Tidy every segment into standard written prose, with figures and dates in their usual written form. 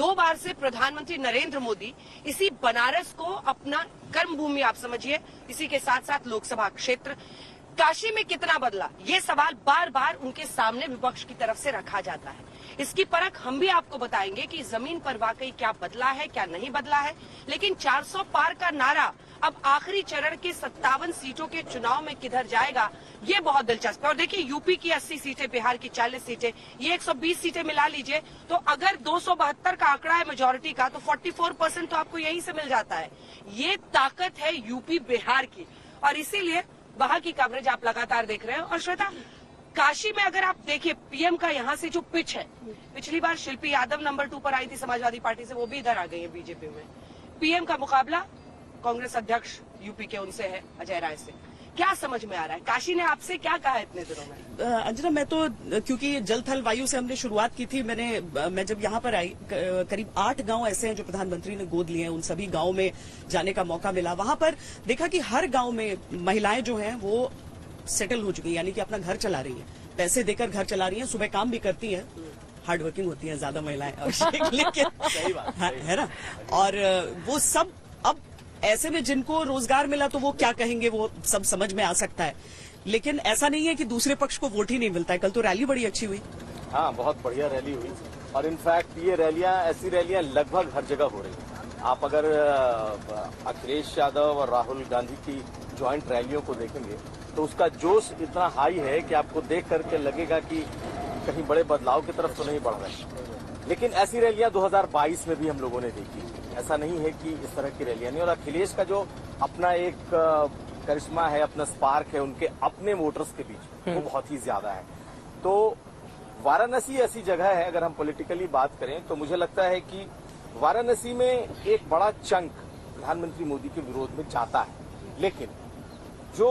2 बार से प्रधानमंत्री नरेंद्र मोदी इसी बनारस को अपना कर्म भूमि आप समझिए, इसी के साथ साथ लोकसभा क्षेत्र काशी में कितना बदला, ये सवाल बार बार उनके सामने विपक्ष की तरफ से रखा जाता है। इसकी परख हम भी आपको बताएंगे कि जमीन पर वाकई क्या बदला है, क्या नहीं बदला है। लेकिन 400 पार का नारा अब आखिरी चरण के 57 सीटों के चुनाव में किधर जाएगा, ये बहुत दिलचस्प है। और देखिए, यूपी की 80 सीटें, बिहार की 40 सीटें, ये 120 सीटें मिला लीजिए तो अगर 272 का आंकड़ा है मेजोरिटी का, तो 44% तो आपको यहीं से मिल जाता है। ये ताकत है यूपी बिहार की, और इसीलिए वहां की कवरेज आप लगातार देख रहे हैं। और श्वेता, काशी में अगर आप देखिए पीएम का यहाँ से जो पिच है, पिछली बार शिल्पी यादव नंबर 2 पर आई थी समाजवादी पार्टी से, वो भी इधर आ गई है बीजेपी में। पीएम का मुकाबला कांग्रेस अध्यक्ष यूपी के उनसे है, अजय राय से। क्या समझ में आ रहा है, काशी ने आपसे क्या कहा है इतने दिनों में? अंजना, मैं तो क्योंकि जल थल वायु से हमने शुरुआत की थी, मैं जब यहाँ पर आई, करीब 8 गांव ऐसे हैं जो प्रधानमंत्री ने गोद लिए हैं। उन सभी गांव में जाने का मौका मिला। वहां पर देखा कि हर गांव में महिलाएं जो हैं वो सेटल हो चुकी है, यानी कि अपना घर चला रही है, पैसे देकर घर चला रही है, सुबह काम भी करती है, हार्ड वर्किंग होती है ज्यादा महिलाएं लेकिन सही बात है ना। और वो सब अब ऐसे में जिनको रोजगार मिला तो वो क्या कहेंगे, वो सब समझ में आ सकता है। लेकिन ऐसा नहीं है कि दूसरे पक्ष को वोट ही नहीं मिलता है। कल तो रैली बड़ी अच्छी हुई। हाँ, बहुत बढ़िया रैली हुई। और इनफैक्ट ये रैलियां, ऐसी रैलियां लगभग हर जगह हो रही हैं। आप अगर अखिलेश यादव और राहुल गांधी की ज्वाइंट रैलियों को देखेंगे तो उसका जोश इतना हाई है कि आपको देख करके लगेगा कि कहीं बड़े बदलाव की तरफ तो नहीं बढ़ रहे। लेकिन ऐसी रैलियां 2022 में भी हम लोगों ने देखी। ऐसा नहीं है कि इस तरह की रैलियां नहीं। और अखिलेश का जो अपना एक करिश्मा है, अपना स्पार्क है उनके अपने वोटर्स के बीच, वो बहुत ही ज्यादा है। तो वाराणसी ऐसी जगह है, अगर हम पॉलिटिकली बात करें तो मुझे लगता है कि वाराणसी में एक बड़ा चंक प्रधानमंत्री मोदी के विरोध में जाता है। लेकिन जो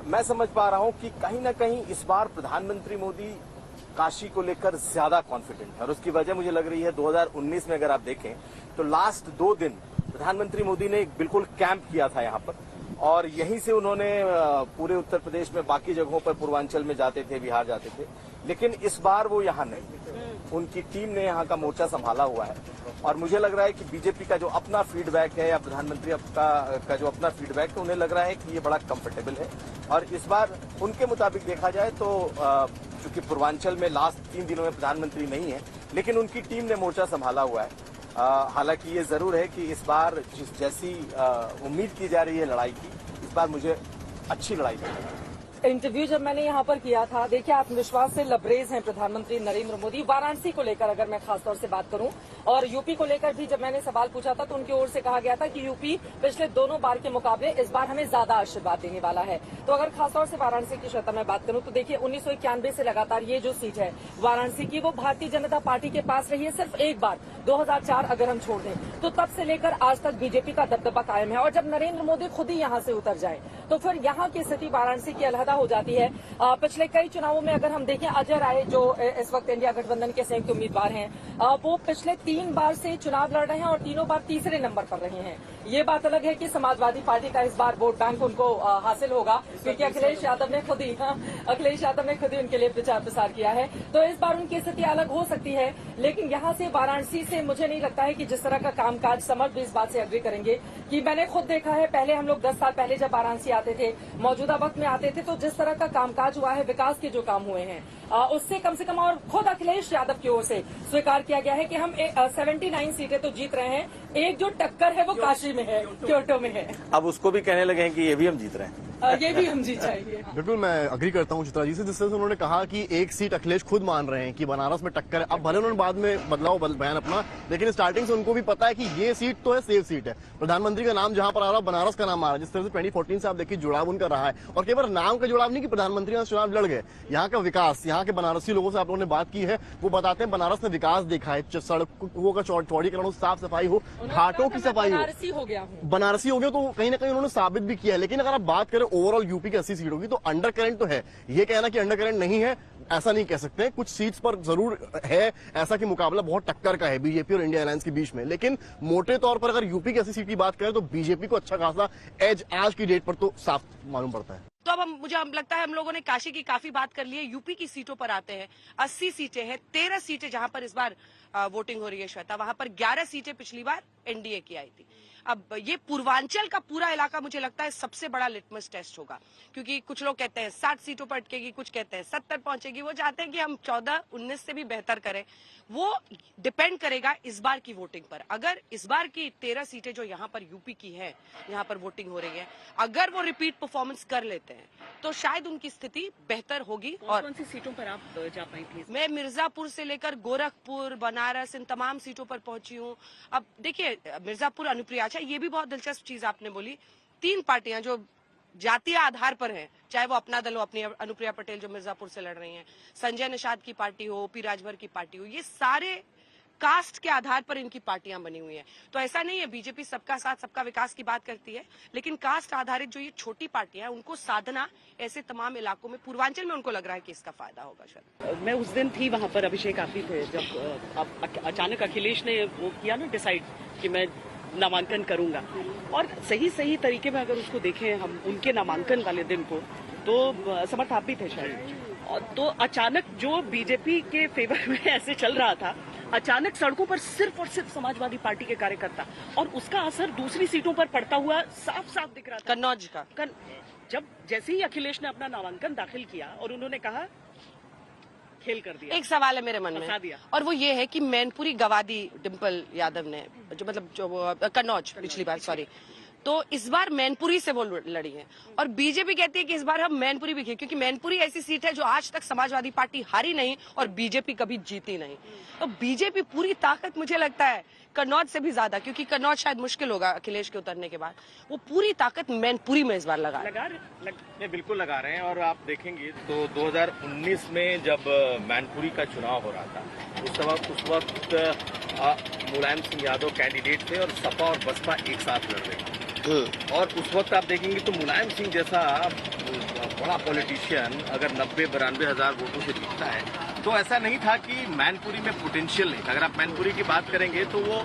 मैं समझ पा रहा हूं कि कहीं ना कहीं इस बार प्रधानमंत्री मोदी काशी को लेकर ज्यादा कॉन्फिडेंट है। और उसकी वजह मुझे लग रही है 2019 में अगर आप देखें तो लास्ट 2 दिन प्रधानमंत्री मोदी ने बिल्कुल कैंप किया था यहाँ पर, और यहीं से उन्होंने पूरे उत्तर प्रदेश में बाकी जगहों पर, पूर्वांचल में जाते थे, बिहार जाते थे। लेकिन इस बार वो यहाँ नहीं, उनकी टीम ने यहाँ का मोर्चा संभाला हुआ है। और मुझे लग रहा है कि बीजेपी का जो अपना फीडबैक है या प्रधानमंत्री का जो अपना फीडबैक है, उन्हें लग रहा है कि ये बड़ा कंफर्टेबल है। और इस बार उनके मुताबिक देखा जाए तो चूंकि पूर्वांचल में लास्ट 3 दिनों में प्रधानमंत्री नहीं है, लेकिन उनकी टीम ने मोर्चा संभाला हुआ है। हालांकि ये जरूर है कि इस बार जैसी उम्मीद की जा रही है लड़ाई की, इस बार मुझे अच्छी लड़ाई मिलेगी। इंटरव्यू जब मैंने यहाँ पर किया था, देखिए आत्मविश्वास से लबरेज हैं प्रधानमंत्री नरेंद्र मोदी। वाराणसी को लेकर अगर मैं खासतौर से बात करूं, और यूपी को लेकर भी जब मैंने सवाल पूछा था तो उनकी ओर से कहा गया था कि यूपी पिछले दोनों बार के मुकाबले इस बार हमें ज्यादा आशीर्वाद देने वाला है। तो अगर खासतौर से वाराणसी की श्वेता मैं बात करूं तो देखिए 1991 से लगातार ये जो सीट है वाराणसी की, वो भारतीय जनता पार्टी के पास रही है सिर्फ एक बार, 2004 अगर हम छोड़ दें तो तब से लेकर आज तक बीजेपी का दबदबा कायम है। और जब नरेंद्र मोदी खुद ही यहाँ से उतर जाए तो फिर यहाँ की स्थिति वाराणसी की अलहदा हो जाती है। पिछले कई चुनावों में अगर हम देखें, अजय राय जो इस वक्त इंडिया गठबंधन के संयुक्त उम्मीदवार हैं, वो पिछले 3 बार से चुनाव लड़ रहे हैं और तीनों बार तीसरे नंबर पर रहे हैं। ये बात अलग है कि समाजवादी पार्टी का इस बार वोट बैंक उनको हासिल होगा, क्योंकि अखिलेश यादव ने खुद ही उनके लिए प्रचार प्रसार किया है। तो इस बार उनकी स्थिति अलग हो सकती है। लेकिन यहाँ से वाराणसी से मुझे नहीं लगता है कि जिस तरह का कामकाज, समर्थ भी इस बात से अग्री करेंगे कि मैंने खुद देखा है, पहले हम लोग 10 साल पहले जब वाराणसी आते थे, मौजूदा वक्त में आते थे, तो जिस तरह का कामकाज हुआ है, विकास के जो काम हुए हैं, उससे कम से कम, और खुद अखिलेश यादव की ओर से स्वीकार किया गया है कि हम 79 सीटें तो जीत रहे हैं, एक जो टक्कर है वो काशी में है, क्योटो में है। अब उसको भी कहने लगे हैं कि ये भी हम जीत रहे हैं। ये भी हम जीत जाएंगे। बिल्कुल, मैं अग्री करता हूँ चित्रा जी से, जिससे उन्होंने कहा कि एक सीट अखिलेश खुद मान रहे हैं कि बनारस में टक्कर है। अब भले उन्होंने बाद में बदलाव बयान अपना, लेकिन स्टार्टिंग से उनको भी पता है कि ये सीट तो है, सेफ सीट है। प्रधानमंत्री का नाम जहां पर आ रहा है, बनारस का नाम आ रहा है। जिस तरह से 2014 से आप देखिए जुड़ाव उनका रहा है, और केवल नाम का जुड़ाव नहीं कि प्रधानमंत्री यहाँ चुनाव लड़ गए, यहाँ का विकास, यहाँ के बनारसी लोगों से आप लोगों ने बात की है, वो बताते हैं बनारस ने विकास देखा है, सड़कों का चौड़ीकरण हो, साफ सफाई हो, घाटों की सफाई हो, बनारसी हो गया, तो कहीं ना कहीं उन्होंने साबित भी किया है। लेकिन अगर आप बात करें ओवरऑल यूपी की 80 सीट होगी तो अंडर करंट तो है। ये कहना कि अंडर करंट नहीं है, ऐसा नहीं कह सकते। कुछ सीट्स पर जरूर है ऐसा कि मुकाबला बहुत टक्कर का है बीजेपी और इंडिया अलायंस के बीच में। लेकिन मोटे तौर पर अगर यूपी की 80 सीट की बात करें तो बीजेपी को अच्छा खासा एज आज की डेट पर तो साफ मालूम पड़ता है। तो अब मुझे लगता है हम लोगों ने काशी की काफी बात कर ली है। यूपी की सीटों पर आते हैं। 80 सीटें हैं, 13 सीटें जहां पर इस बार वोटिंग हो रही है श्वेता, वहां पर 11 सीटें पिछली बार एनडीए की आई थी। अब ये पूर्वांचल का पूरा इलाका मुझे लगता है सबसे बड़ा लिटमस टेस्ट होगा, क्योंकि कुछ लोग कहते हैं 60 सीटों पर अटकेगी, कुछ कहते हैं 70 पहुंचेगी। वो चाहते हैं कि हम 14-19 से भी बेहतर करें। वो डिपेंड करेगा इस बार की वोटिंग पर। अगर इस बार की 13 सीटें जो यहाँ पर यूपी की है, यहाँ पर वोटिंग हो रही है, अगर वो रिपीट परफॉर्मेंस कर लेते हैं तो शायद उनकी स्थिति बेहतर होगी। और कौन सी सीटों पर आप जा पाई थी? मैं मिर्जापुर से लेकर गोरखपुर, बनारस, इन तमाम सीटों पर पहुंची हूँ। अब देखिए, मिर्जापुर अनुप्रिया, अच्छा ये भी बहुत दिलचस्प चीज आपने बोली, 3 पार्टियां जो जातीय आधार पर हैं, चाहे वो अपना दल हो, अपनी अनुप्रिया पटेल जो मिर्जापुर से लड़ रही हैं, संजय निषाद की पार्टी हो, ओपी राजभर की पार्टी हो, ये सारे कास्ट के आधार पर इनकी पार्टियां बनी हुई हैं। तो ऐसा नहीं है, बीजेपी सबका साथ सबका विकास की बात करती है, लेकिन कास्ट आधारित जो ये छोटी पार्टियां हैं, उनको साधना ऐसे तमाम इलाकों में, पूर्वांचल में उनको लग रहा है कि इसका फायदा होगा शायद। मैं उस दिन थी वहां पर, अभिषेक आप भी थे, जब अचानक अखिलेश ने वो किया ना डिसाइड कि मैं नामांकन करूंगा, और सही तरीके में अगर उसको देखें हम उनके नामांकन वाले दिन को, तो समर्थ आप भी थे शायद, और तो अचानक जो बीजेपी के फेवर में ऐसे चल रहा था, अचानक सड़कों पर सिर्फ और सिर्फ समाजवादी पार्टी के कार्यकर्ता, और उसका असर दूसरी सीटों पर पड़ता हुआ साफ साफ दिख रहा था। कन्नौज का जब जैसे ही अखिलेश ने अपना नामांकन दाखिल किया और उन्होंने कहा खेल कर दिया, एक सवाल है मेरे मन फंसा में, दिया। और वो ये है कि मैनपुरी गवा दी डिम्पल यादव ने, जो मतलब जो कन्नौज पिछली बार, सॉरी, तो इस बार मैनपुरी से वो लड़ी है, और बीजेपी कहती है कि इस बार हम मैनपुरी भी खेल, क्योंकि मैनपुरी ऐसी सीट है जो आज तक समाजवादी पार्टी हारी नहीं और बीजेपी कभी जीती नहीं। तो बीजेपी पूरी ताकत, मुझे लगता है कन्नौज से भी ज्यादा, क्योंकि कन्नौज शायद मुश्किल होगा अखिलेश के उतरने के बाद, वो पूरी ताकत मैनपुरी में इस बार लगा नहीं, बिल्कुल लगा रहे हैं। और आप देखेंगे तो 2019 में जब मैनपुरी का चुनाव हो रहा था, उस वक्त मुलायम सिंह यादव कैंडिडेट थे और सपा और बसपा एक साथ लड़ रहे थे, और उस वक्त आप देखेंगे तो मुलायम सिंह जैसा बड़ा पॉलिटिशियन अगर 90-92 हजार वोटों से जीतता है, तो ऐसा नहीं था कि मैनपुरी में पोटेंशियल नहीं था। अगर आप मैनपुरी की बात करेंगे तो वो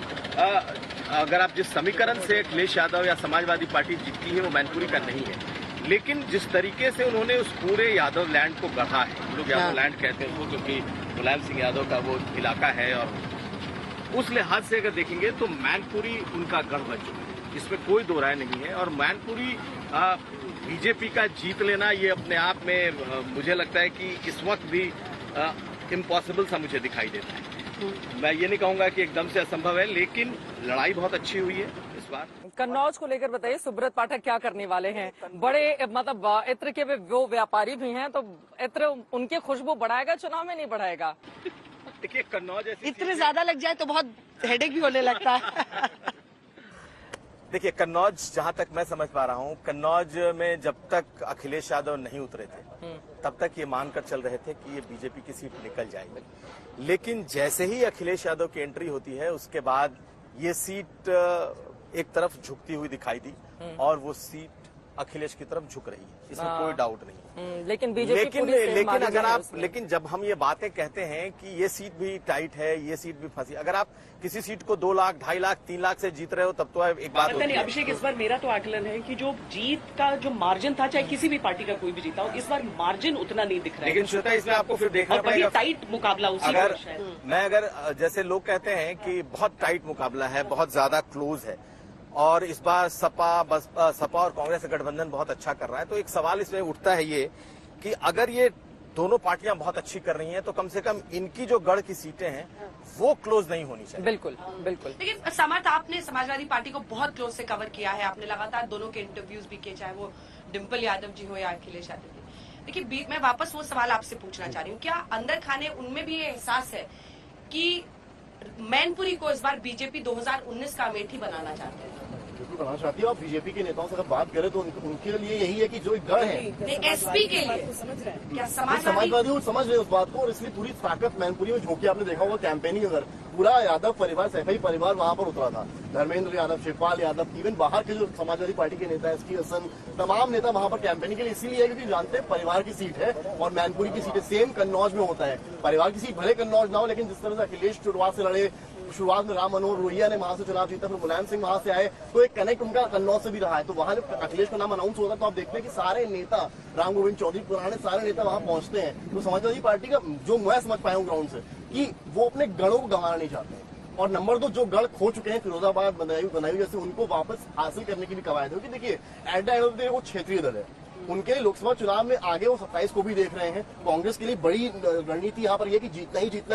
अगर आप जिस समीकरण से अखिलेश यादव या समाजवादी पार्टी जीतती है, वो मैनपुरी का नहीं है। लेकिन जिस तरीके से उन्होंने उस पूरे यादव लैंड को गढ़ा है, हम लोग यादव लैंड कहते हैं उसको, क्योंकि मुलायम सिंह यादव का वो इलाका है, और उस लिहाज से अगर देखेंगे तो मैनपुरी उनका गढ़ बन चुका है, इसमें कोई दो राय नहीं है। और मैनपुरी बीजेपी का जीत लेना, ये अपने आप में मुझे लगता है कि इस वक्त भी इम्पॉसिबल सा मुझे दिखाई देता है। मैं ये नहीं कहूंगा कि एकदम से असंभव है, लेकिन लड़ाई बहुत अच्छी हुई है इस बार। कन्नौज को लेकर बताइए, सुब्रत पाठक क्या करने वाले हैं? बड़े मतलब इत्र के वो व्यापारी भी हैं, तो इत्र उनके खुशबू बढ़ाएगा चुनाव में, नहीं बढ़ाएगा? देखिए, कन्नौज इतने ज्यादा लग जाए तो बहुत हेडेक भी होने लगता है। देखिए, कन्नौज जहां तक मैं समझ पा रहा हूं, कन्नौज में जब तक अखिलेश यादव नहीं उतरे थे तब तक ये मानकर चल रहे थे कि ये बीजेपी की सीट निकल जाएगी। लेकिन जैसे ही अखिलेश यादव की एंट्री होती है, उसके बाद ये सीट एक तरफ झुकती हुई दिखाई दी, और वो सीट अखिलेश की तरफ झुक रही है, इसमें कोई डाउट नहीं है। लेकिन बीजेपी लेकिन जब हम ये बातें कहते हैं कि ये सीट भी टाइट है, ये सीट भी फंसी, अगर आप किसी सीट को 2 लाख, 2.5 लाख, 3 लाख से जीत रहे हो, तब तो एक बात होती है। अभिषेक, इस बार मेरा तो आकलन है कि जो जीत का जो मार्जिन था, चाहे किसी भी पार्टी का कोई भी जीता हो, इस बार मार्जिन उतना नहीं दिख रहा है। लेकिन श्वेता, इसमें आपको फिर देखना पड़ेगा, टाइट मुकाबला उसी अगर जैसे लोग कहते हैं कि बहुत टाइट मुकाबला है, बहुत ज्यादा क्लोज है, और इस बार सपा और कांग्रेस का गठबंधन बहुत अच्छा कर रहा है, तो एक सवाल इसमें उठता है ये कि अगर ये दोनों पार्टियां बहुत अच्छी कर रही हैं, तो कम से कम इनकी जो गढ़ की सीटें हैं वो क्लोज नहीं होनी चाहिए। बिल्कुल बिल्कुल। लेकिन समर्थ, आपने समाजवादी पार्टी को बहुत क्लोज से कवर किया है, आपने लगातार दोनों के इंटरव्यूज भी किए, चाहे वो डिम्पल यादव जी हो या अखिलेश यादव जी। देखिए, मैं वापस वो सवाल आपसे पूछना चाह रही हूँ, क्या अंदर खाने उनमें भी ये एहसास है कि मैनपुरी को इस बार बीजेपी 2019 का अमेठी बनाना चाहते हैं? बनाना चाहती है, और बीजेपी के नेताओं से अगर बात करें तो उनके लिए यही है कि जो गढ़ है एसपी के लिए समझ रहे हैं क्या? समाजवादी समझ रहे हैं उस बात को, और इसलिए पूरी ताकत मैनपुरी में झोंकी। आपने देखा होगा कैंपेनिंग, अगर पूरा यादव परिवार, सैफई परिवार वहां पर उतरा था, धर्मेंद्र यादव, शिवपाल यादव, इवन बाहर के जो समाजवादी पार्टी के नेता एसपी हसन, तमाम नेता वहां पर कैंपेनिंग के लिए इसीलिए है क्योंकि जानते हैं परिवार की सीट है, और मैनपुरी की सीट है। सेम कन्नौज में होता है, परिवार की सीट भले कन्नौज ना हो, लेकिन जिस तरह से अखिलेश शुरुआत से लड़े, शुरुआत में राम मनोहर लोहिया ने वहां से चुनाव जीता, फिर मुलायम सिंह वहां से आए, तो एक कनेक्ट उनका कन्नौज से भी रहा है। तो वहां जब अखिलेश का नाम अनाउंस होता है तो आप देखते हैं कि सारे नेता, राम गोविंद चौधरी पुराने सारे नेता वहां पहुंचते हैं। तो समाजवादी पार्टी का जो मैं समझ पाया हूँ ग्राउंड से, कि वो अपने गढ़ों को गंवाना नहीं चाहते हैं। और नंबर 2, जो गढ़ खो चुके हैं फिरोजाबाद, बदायूं जैसे, उनको वापस हासिल करने की भी कवायद है। क्योंकि देखिए at the end of the day वो क्षेत्रीय दल है, उनके लिए लोकसभा चुनाव में आगे वो 27 को भी देख रहे हैं। कांग्रेस के लिए बड़ी रणनीति यहाँ पर यह कि जीतना ही जीतना है।